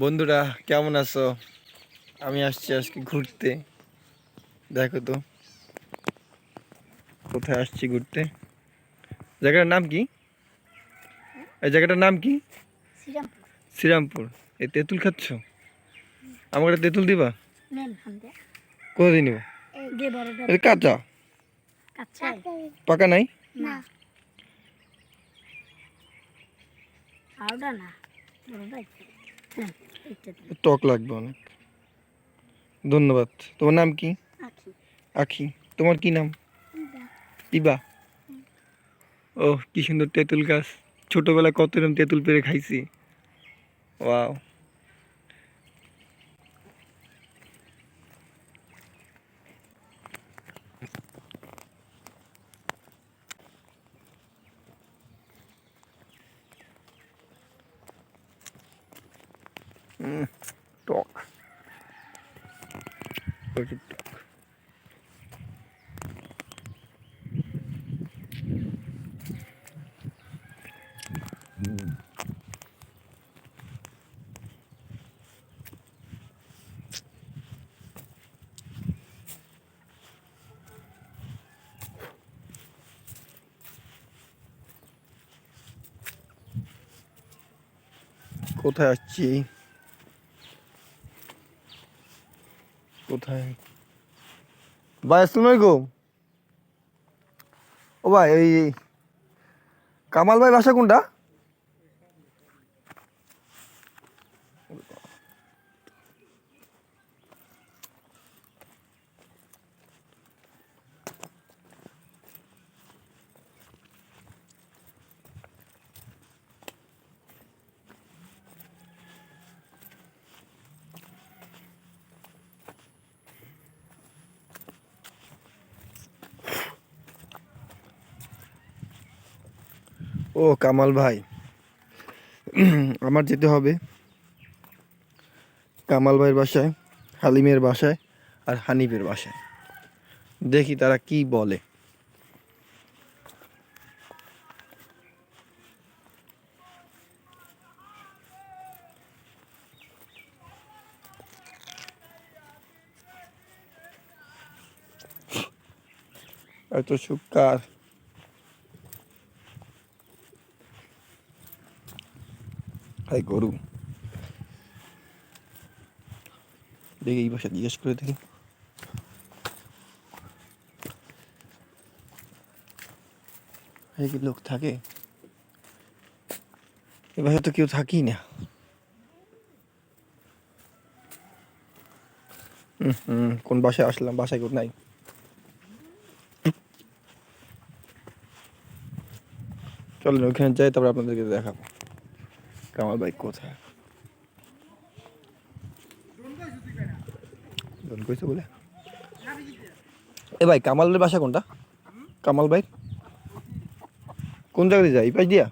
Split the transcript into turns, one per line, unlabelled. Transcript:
বন্ধুরা কেমন আছো? আমি আসছি আজকে ঘুরতে। দেখো তো কোথায় আসছি ঘুরতে। জায়গাটার নাম কি? এই জায়গাটার নাম কি? শ্রীরামপুর। এই তেঁতুল খাচ্ছ? আমাকে একটা তেঁতুল দিবা? কোথা দিয়ে নিব? কাঁচা পাকা নাই? টক লাগবে অনেক। ধন্যবাদ। তোমার নাম কি? আখি। তোমার কি নাম? ইবা। ও কি সুন্দর তেঁতুল গাছ। ছোটবেলায় কত এরকম তেঁতুল পেড়ে খাইছি। ওয়াও। টক, প্রচুর টক। কোথায় আসছি? কোথায় ভাই? আসসালামু আলাইকুম। ও ভাই, এই কামাল ভাই বাসা কোনটা? ও কামাল ভাই, আমার যেতে হবে কামাল ভাইয়ের বাসায়, হালিমের বাসায় আর হানিফের বাসায়। দেখি তারা কি বলে। এত সুকার। হাই গরু। দেখি এই বাসা জিজ্ঞেস করে দেখি। এই কি লোক থাকে? এ বাসায় তো কেউ থাকেই না। কোন বাসায় আসলাম, বাসায় কেউ নাই। চলেন ওইখানে যাই, তারপর আপনাদেরকে দেখাবো কামাল ভাই কোথায়। কইছে বলে। এ ভাই, কামালের বাসা কোনটা? কামাল ভাই কোন জায়গায় যায়? এই পাশ দিয়া?